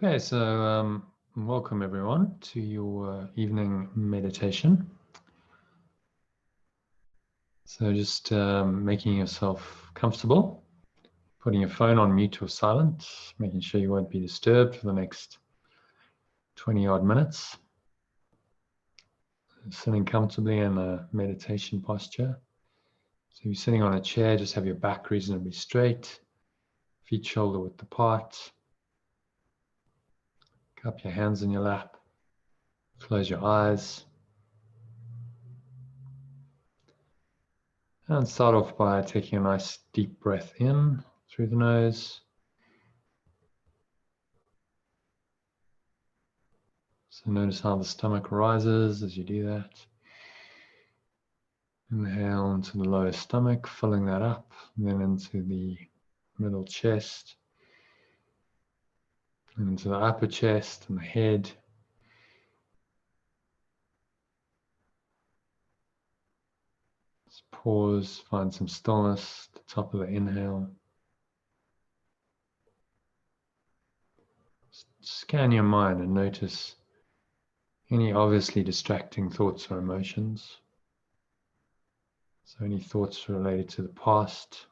Okay, so welcome everyone to your evening meditation. So just making yourself comfortable, putting your phone on mute or silent, making sure you won't be disturbed for the next 20 odd minutes. Sitting comfortably in a meditation posture. So if you're sitting on a chair, just have your back reasonably straight, feet shoulder width apart. Cup your hands in your lap, close your eyes. And start off by taking a nice deep breath in through the nose. So notice how the stomach rises as you do that. Inhale into the lower stomach, filling that up, and then into the middle chest, and into the upper chest and the head. Just pause, find some stillness at the top of the inhale. Scan your mind and notice any obviously distracting thoughts or emotions. So any thoughts related to the past,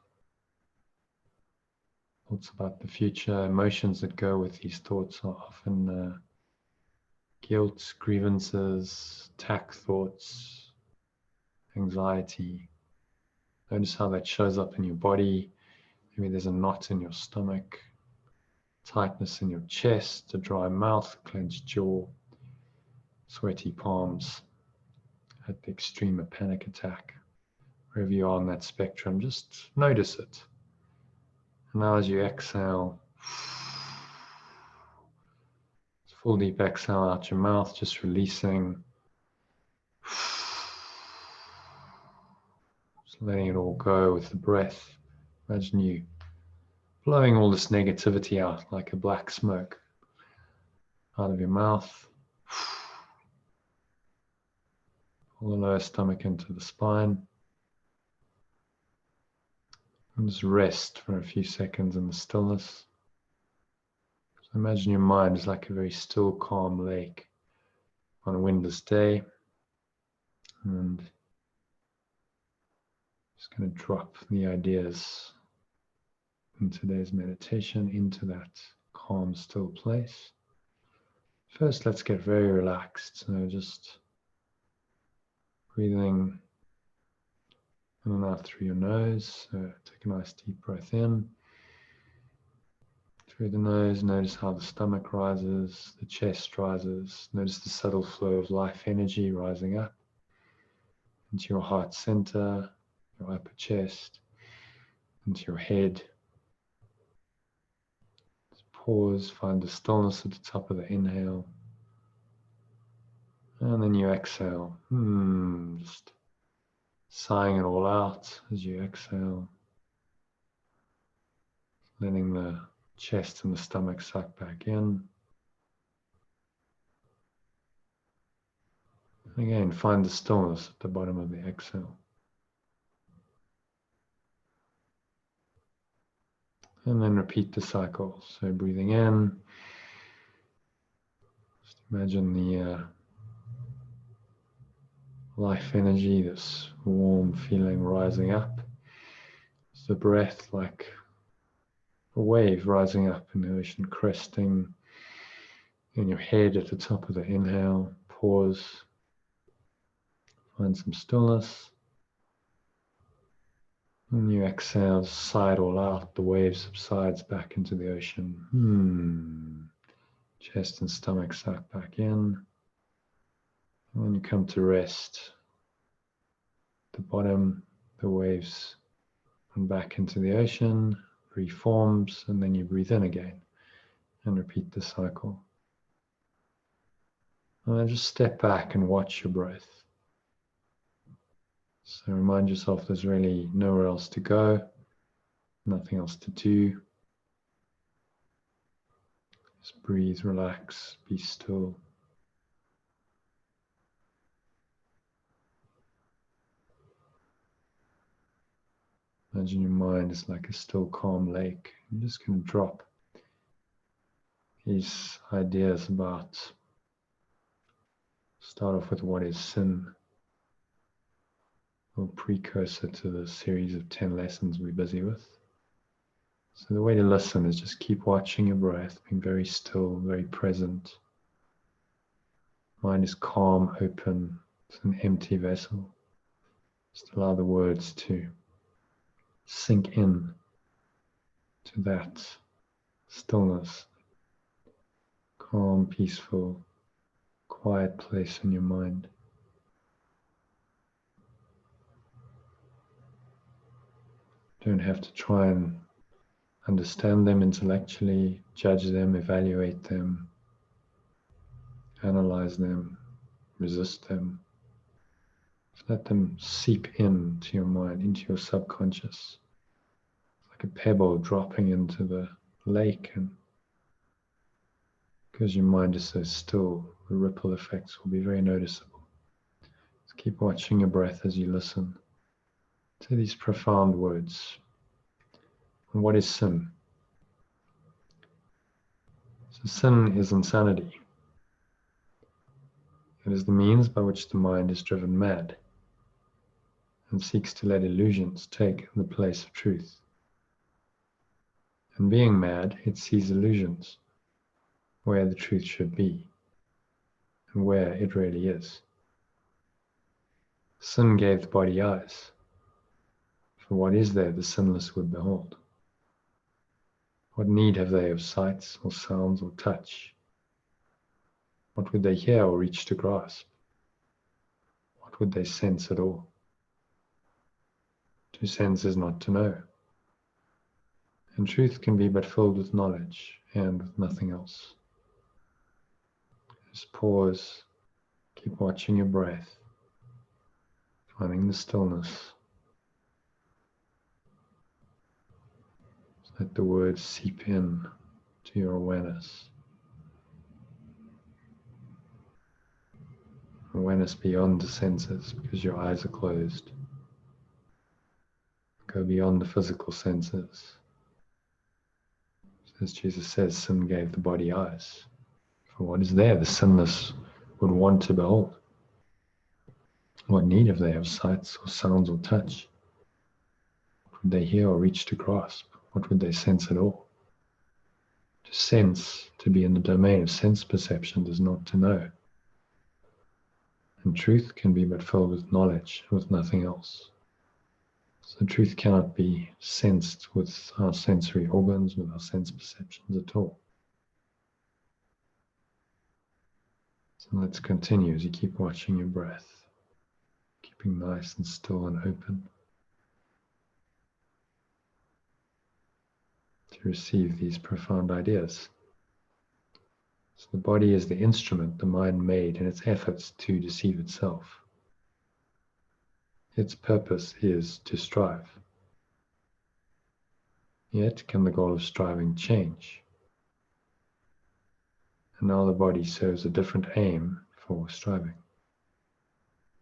thoughts about the future, emotions that go with these thoughts are often guilt, grievances, attack thoughts, anxiety. Notice how that shows up in your body. Maybe there's a knot in your stomach, tightness in your chest, a dry mouth, clenched jaw, sweaty palms. At the extreme, a panic attack. Wherever you are on that spectrum, just notice it. And now as you exhale, full deep exhale out your mouth, just releasing. Just letting it all go with the breath. Imagine you blowing all this negativity out like a black smoke out of your mouth. Pull the lower stomach into the spine. And just rest for a few seconds in the stillness. So imagine your mind is like a very still, calm lake on a windless day. And just going to drop the ideas in today's meditation into that calm, still place. First, let's get very relaxed. So just breathing in and out through your nose. So take a nice deep breath in. Through the nose, notice how the stomach rises, the chest rises. Notice the subtle flow of life energy rising up into your heart center, your upper chest, into your head. Just pause, find the stillness at the top of the inhale. And then you exhale. Just sighing it all out as you exhale. Letting the chest and the stomach suck back in. And again, find the stillness at the bottom of the exhale. And then repeat the cycle. So breathing in. Just imagine the life energy, this warm feeling rising up. It's the breath like a wave rising up in the ocean, cresting in your head at the top of the inhale. Pause. Find some stillness. When you exhale, sigh it all out. The wave subsides back into the ocean. Chest and stomach suck back in. And when you come to rest, at the bottom, the waves come back into the ocean, reforms, and then you breathe in again and repeat the cycle. And then just step back and watch your breath. So remind yourself there's really nowhere else to go, nothing else to do. Just breathe, relax, be still. Imagine your mind is like a still, calm lake. You're just going to drop these ideas about, start off with what is sin, or precursor to the series of 10 lessons we're busy with. So the way to listen is just keep watching your breath, being very still, very present. Mind is calm, open, it's an empty vessel. Just allow the words to sink in to that stillness, calm, peaceful, quiet place in your mind. Don't have to try and understand them intellectually, judge them, evaluate them, analyze them, resist them. Just let them seep into your mind, into your subconscious. Like a pebble dropping into the lake, and because your mind is so still, the ripple effects will be very noticeable. Just keep watching your breath as you listen to these profound words. And what is sin? So sin is insanity. It is the means by which the mind is driven mad and seeks to let illusions take the place of truth. And being mad, it sees illusions where the truth should be and where it really is. Sin gave the body eyes, for what is there the sinless would behold? What need have they of sights or sounds or touch? What would they hear or reach to grasp? What would they sense at all? To sense is not to know. And truth can be but filled with knowledge and with nothing else. Just pause, keep watching your breath, finding the stillness. Just let the words seep in to your awareness. Awareness beyond the senses, because your eyes are closed. Go beyond the physical senses. As Jesus says, sin gave the body eyes. For what is there the sinless would want to behold? What need have they of sights or sounds or touch? What would they hear or reach to grasp? What would they sense at all? To sense, to be in the domain of sense perception, is not to know. And truth can be but filled with knowledge, with nothing else. So truth cannot be sensed with our sensory organs, with our sense perceptions at all. So let's continue as you keep watching your breath, keeping nice and still and open to receive these profound ideas. So the body is the instrument the mind made in its efforts to deceive itself. Its purpose is to strive. Yet can the goal of striving change? And now the body serves a different aim for striving.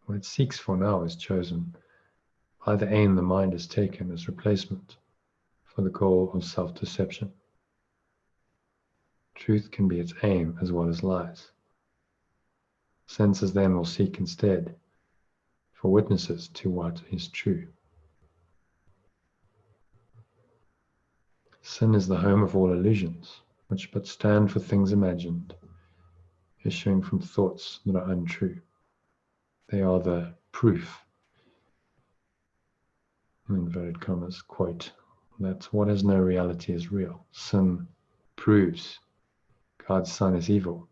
What it seeks for now is chosen by the aim the mind has taken as replacement for the goal of self-deception. Truth can be its aim as well as lies. Senses then will seek instead for witnesses to what is true. Sin is the home of all illusions, which but stand for things imagined, issuing from thoughts that are untrue. They are the proof, in inverted commas, quote, that what has no reality is real. Sin proves God's Son is evil.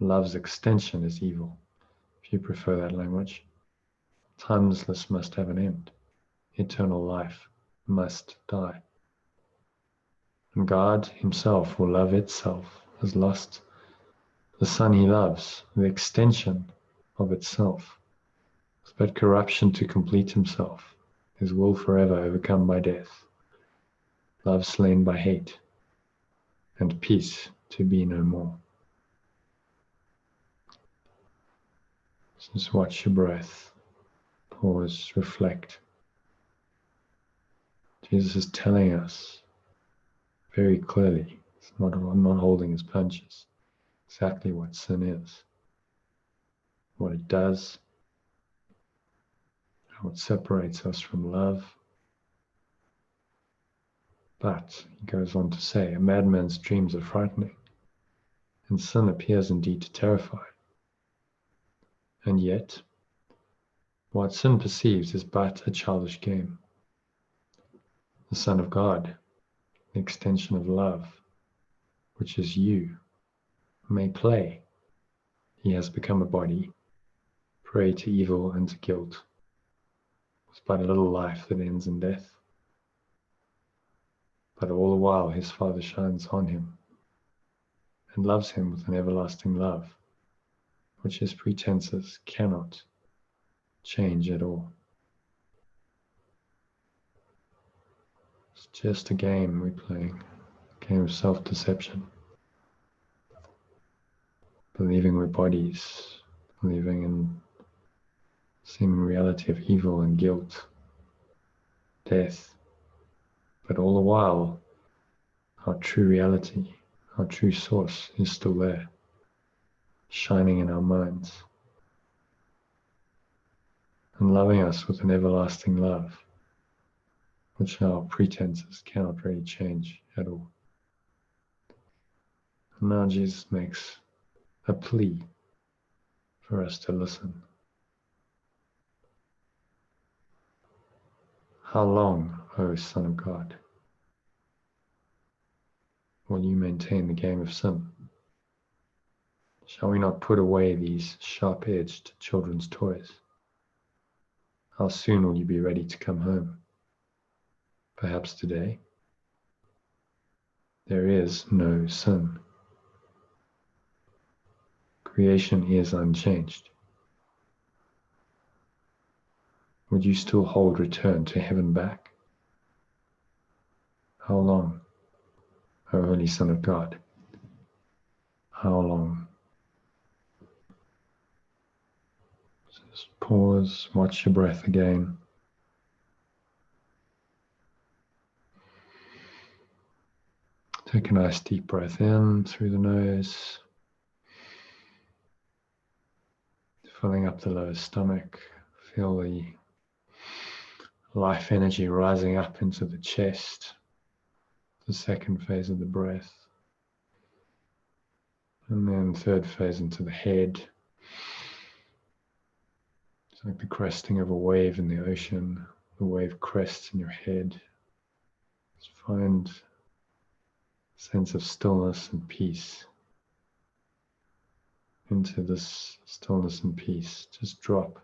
Love's extension is evil, if you prefer that language. Timelessness must have an end. Eternal life must die. And God himself will love itself, has lost the Son he loves, the extension of itself. But corruption to complete himself, his will forever overcome by death, love slain by hate, and peace to be no more. Just watch your breath, pause, reflect. Jesus is telling us very clearly, it's not holding his punches. Exactly what sin is, what it does, how it separates us from love. But, he goes on to say, a madman's dreams are frightening, and sin appears indeed to terrify. And yet, what sin perceives is but a childish game. The Son of God, the extension of love, which is you, may play. He has become a body, prey to evil and to guilt, with but a little life that ends in death. But all the while his Father shines on him and loves him with an everlasting love, which his pretenses cannot change at all. It's just a game we're playing, a game of self-deception, believing we're bodies, believing in seeming reality of evil and guilt, death, but all the while our true reality, our true source is still there, shining in our minds and loving us with an everlasting love, which our pretenses cannot really change at all. And now Jesus makes a plea for us to listen. How long, O Son of God, will you maintain the game of sin? Shall we not put away these sharp-edged children's toys? How soon will you be ready to come home? Perhaps today? There is no sin. Creation is unchanged. Would you still hold return to heaven back? How long, O Holy Son of God? How long? Just pause, watch your breath again. Take a nice deep breath in through the nose, filling up the lower stomach. Feel the life energy rising up into the chest, the second phase of the breath. And then third phase into the head. It's like the cresting of a wave in the ocean. The wave crests in your head. Just find a sense of stillness and peace. Into this stillness and peace, just drop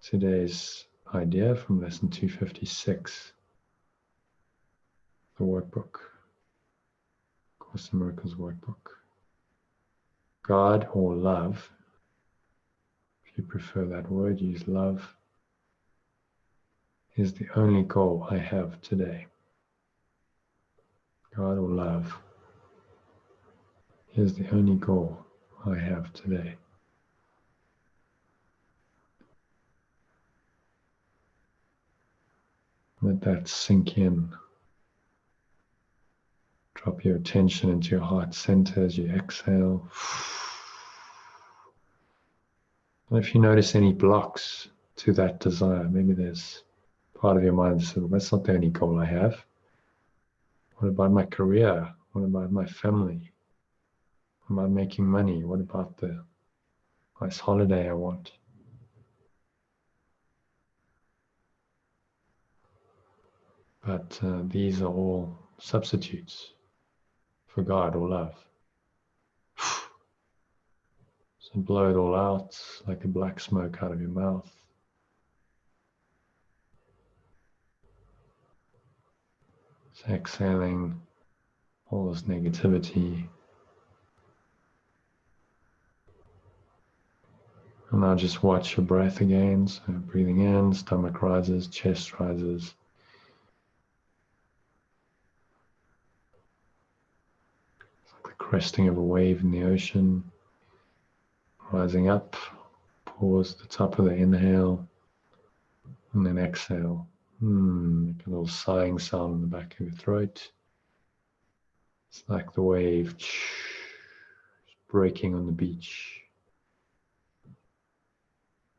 today's idea from lesson 256, the workbook, Course in Miracles workbook. God or love, if you prefer that word, use love, is the only goal I have today. God or love is the only goal I have today. Let that sink in. Drop your attention into your heart center as you exhale. And if you notice any blocks to that desire, maybe there's part of your mind that says, well, that's not the only goal I have. What about my career? What about my family? What about making money? What about the nice holiday I want? But these are all substitutes for God or love. So blow it all out like a black smoke out of your mouth. So exhaling all this negativity. And now just watch your breath again. So breathing in, stomach rises, chest rises. It's like the cresting of a wave in the ocean. Rising up, pause at the top of the inhale, and then exhale. Make a little sighing sound in the back of your throat. It's like the wave breaking on the beach.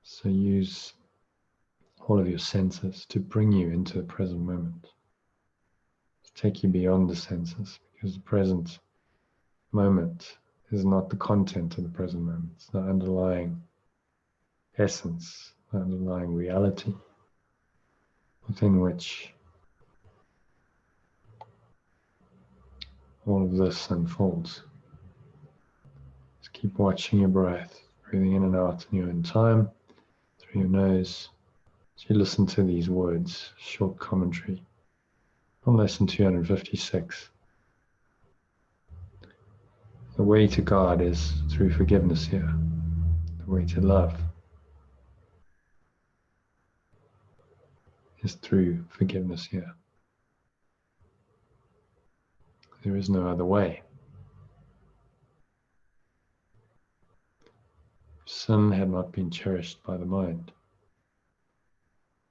So use all of your senses to bring you into the present moment, to take you beyond the senses, because the present moment is not the content of the present moment. It's the underlying essence, the underlying reality within which all of this unfolds. Just keep watching your breath, breathing in and out in your own time, through your nose. As you listen to these words, short commentary on lesson 256. The way to God is through forgiveness here. The way to love is through forgiveness here. There is no other way. If sin had not been cherished by the mind,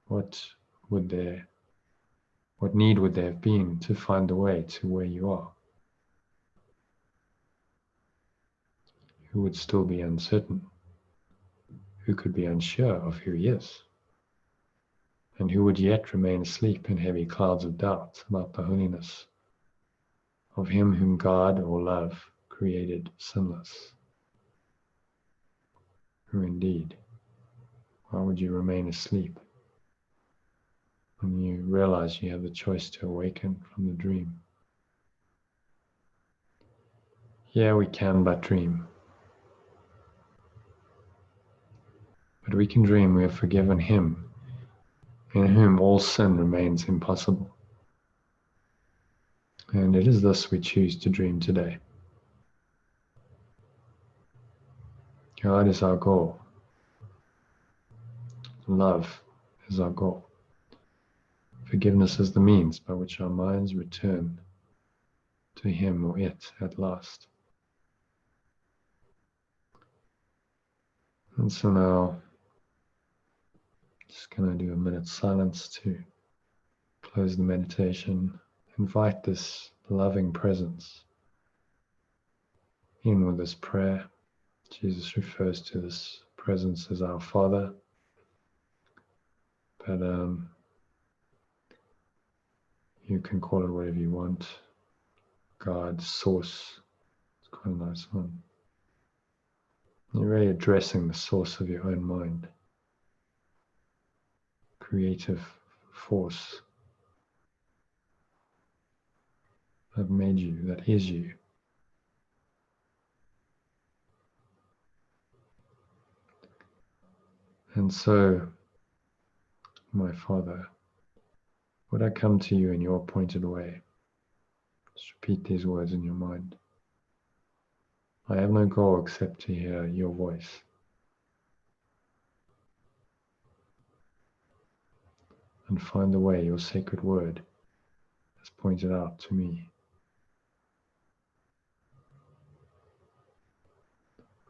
what need would there have been to find the way to where you are? Who would still be uncertain? Who could be unsure of who he is? And who would yet remain asleep in heavy clouds of doubt about the holiness of him whom God or love created sinless? Who indeed? Why would you remain asleep when you realize you have the choice to awaken from the dream? Yeah, we can but dream. But we can dream we have forgiven him in whom all sin remains impossible. And it is this we choose to dream today. God is our goal. Love is our goal. Forgiveness is the means by which our minds return to him or it at last. And so now, just going to do a minute's silence to close the meditation. Invite this loving presence in with this prayer. Jesus refers to this presence as our Father, but you can call it whatever you want. God, Source, it's quite a nice one. You're really addressing the source of your own mind, creative force that made you, that is you. And so, my Father, would I come to you in your appointed way? Just repeat these words in your mind. I have no goal except to hear your voice. And find the way your sacred word has pointed out to me.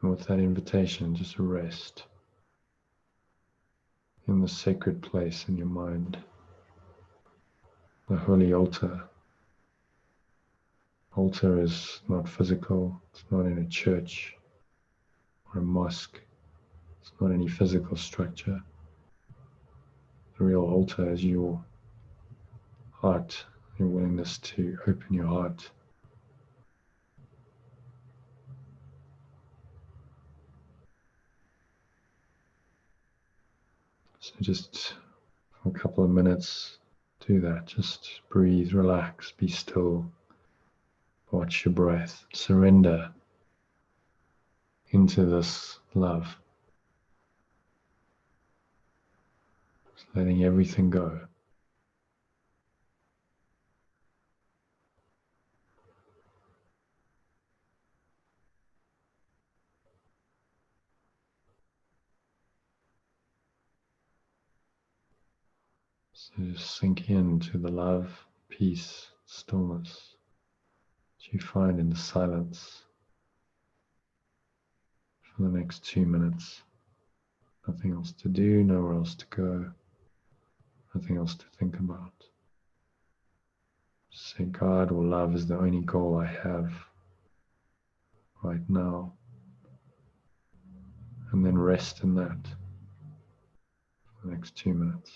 And with that invitation, just rest in the sacred place in your mind, the holy altar. Altar is not physical, it's not in a church or a mosque, it's not any physical structure. The real altar is your heart, your willingness to open your heart. So just for a couple of minutes, do that. Just breathe, relax, be still. Watch your breath. Surrender into this love. Just letting everything go. So just sink into the love, peace, stillness that you find in the silence for the next 2 minutes. Nothing else to do, nowhere else to go, nothing else to think about. Say God or love is the only goal I have right now. And then rest in that for the next 2 minutes.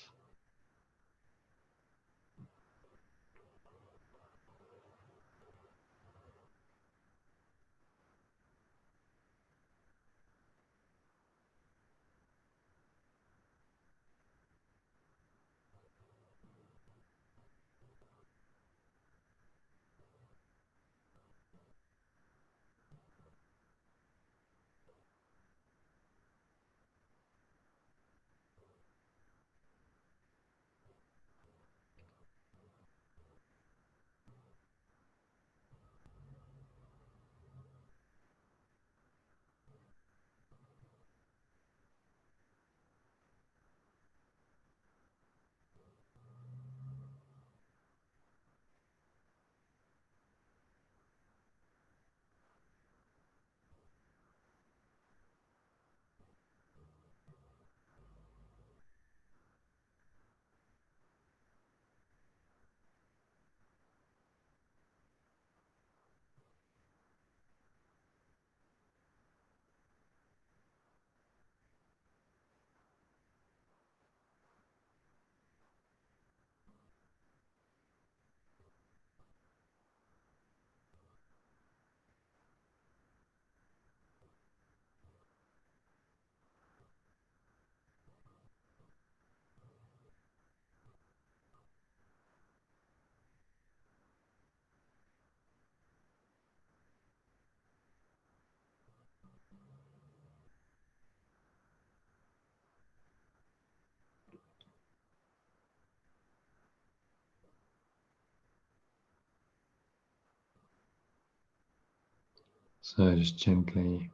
So just gently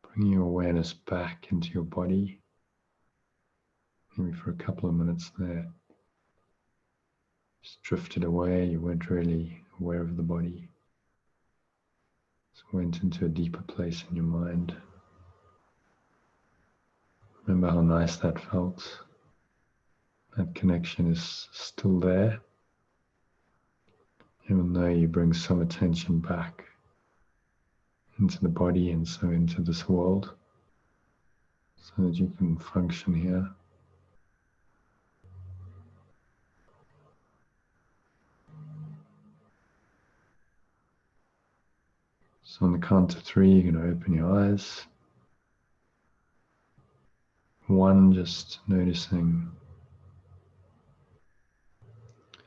bring your awareness back into your body, maybe for a couple of minutes there. Just drifted away, you weren't really aware of the body. Just went into a deeper place in your mind. Remember how nice that felt? That connection is still there, even though you bring some attention back into the body and so into this world, so that you can function here. So on the count of 3, you're going to open your eyes. 1, just noticing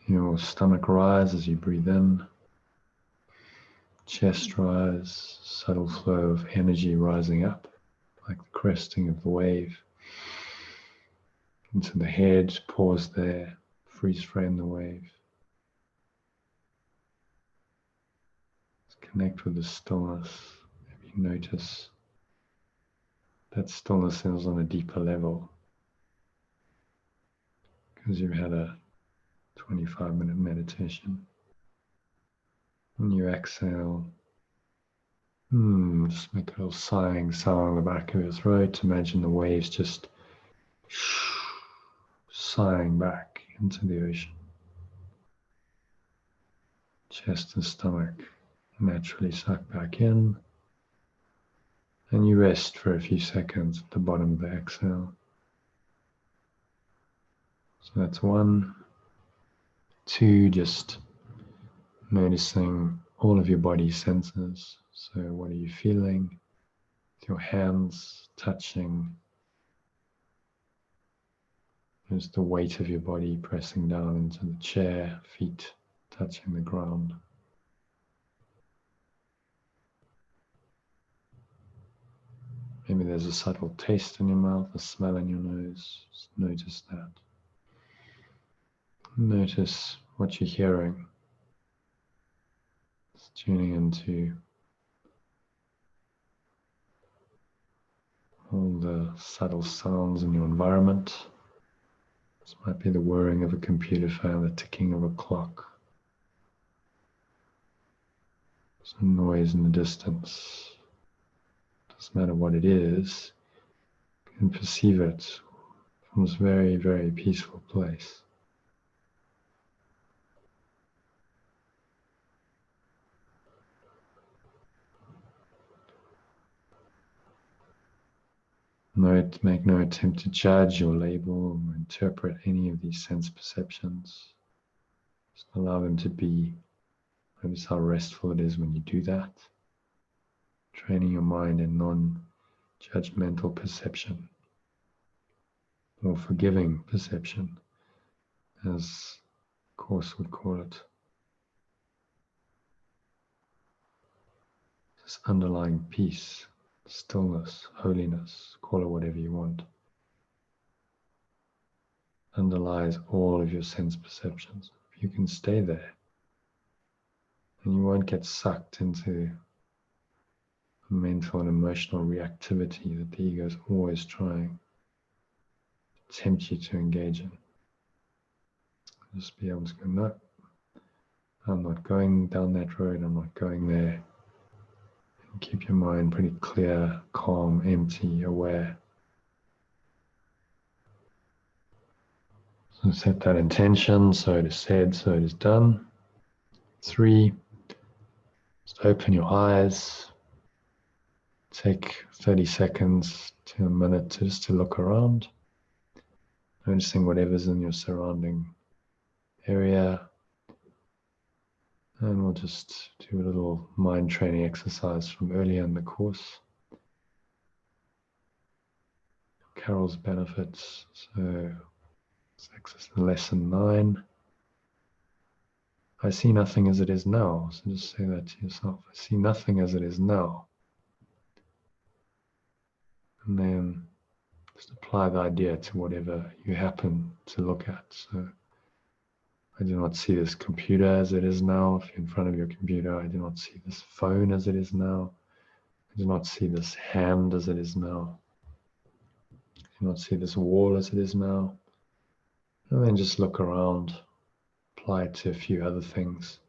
your stomach rise as you breathe in. Chest rise, subtle flow of energy rising up, like the cresting of the wave. Into the head, pause there, freeze frame the wave. Just connect with the stillness. Maybe notice that stillness is on a deeper level, because you've had a 25-minute meditation. When you exhale, just make a little sighing sound on the back of your throat. Imagine the waves just sighing back into the ocean. Chest and stomach naturally suck back in. And you rest for a few seconds at the bottom of the exhale. So that's 1. 2, just noticing all of your body senses. So what are you feeling? With your hands touching. There's the weight of your body pressing down into the chair, feet touching the ground. Maybe there's a subtle taste in your mouth, a smell in your nose. Just notice that. Notice what you're hearing. Just tuning into all the subtle sounds in your environment. This might be the whirring of a computer fan, the ticking of a clock. Some noise in the distance. Doesn't matter what it is, you can perceive it from this very, very peaceful place. Make no attempt to judge or label or interpret any of these sense perceptions. Just allow them to be. Notice how restful it is when you do that. Training your mind in non-judgmental perception, or forgiving perception, as the Course would call it. This underlying peace, stillness, holiness, call it whatever you want, underlies all of your sense perceptions. If you can stay there, and you won't get sucked into mental and emotional reactivity that the ego is always trying to tempt you to engage in. Just be able to go, no, I'm not going down that road, I'm not going there. And keep your mind pretty clear, calm, empty, aware. So set that intention, so it is said, so it is done. 3, just open your eyes. Take 30 seconds to a minute just to look around, noticing whatever's in your surrounding area. And we'll just do a little mind training exercise from earlier in the course. Carol's benefits. So it's exercise lesson 9. I see nothing as it is now. So just say that to yourself. I see nothing as it is now. And then just apply the idea to whatever you happen to look at. So I do not see this computer as it is now. If you're in front of your computer, I do not see this phone as it is now. I do not see this hand as it is now. I do not see this wall as it is now. And then just look around, apply it to a few other things.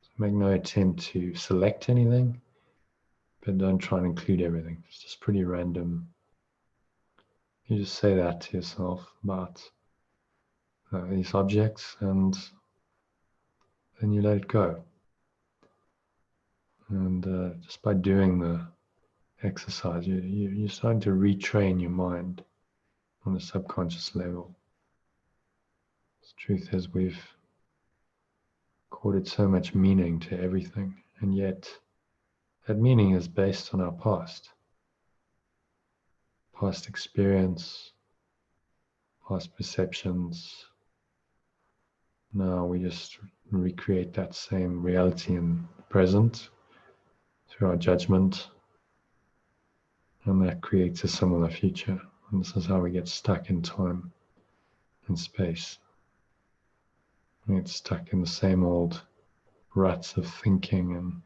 So make no attempt to select anything, but don't try and include everything. It's just pretty random. You just say that to yourself about these objects, and then you let it go. And just by doing the exercise, you're starting to retrain your mind on a subconscious level. The truth is, we've accorded so much meaning to everything, and yet that meaning is based on our past experience, past perceptions. Now we just recreate that same reality in the present through our judgment, and that creates a similar future. And this is how we get stuck in time and space. We get stuck in the same old ruts of thinking and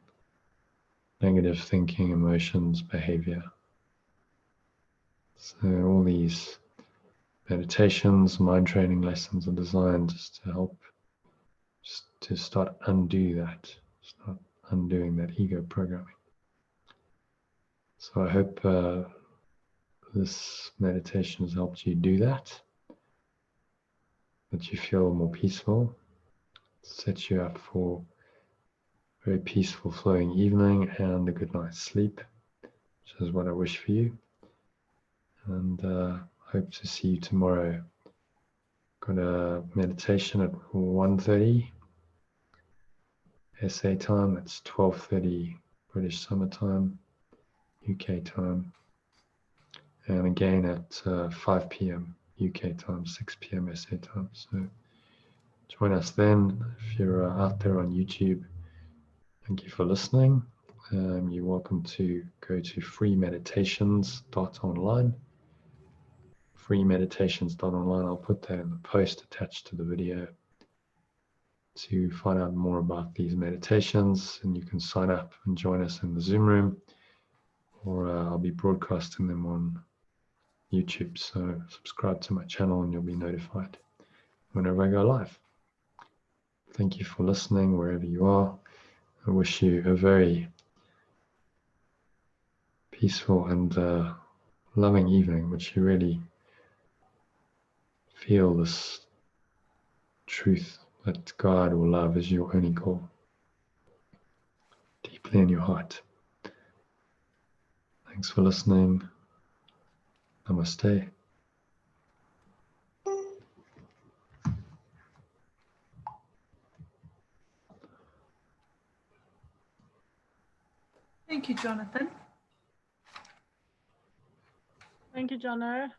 negative thinking, emotions, behavior. So all these meditations, mind training lessons are designed just to help, just to start undoing that ego programming. So I hope this meditation has helped you do that you feel more peaceful, sets you up for a very peaceful flowing evening and a good night's sleep, which is what I wish for you. And hope to see you tomorrow. Got a meditation at 1:30 SA time. That's 12:30 British Summer Time, UK time. And again at 5 p.m. UK time, 6 p.m. SA time. So join us then. If you're out there on YouTube, thank you for listening. You're welcome to go to freemeditations.online. Freemeditations.online. I'll put that in the post attached to the video to find out more about these meditations, and you can sign up and join us in the Zoom room, or I'll be broadcasting them on YouTube. So subscribe to my channel and you'll be notified whenever I go live. Thank you for listening wherever you are. I wish you a very peaceful and loving evening, which you really feel this truth that God or love is your only goal, deeply in your heart. Thanks for listening. Namaste. Thank you, Jonathan. Thank you, Jono.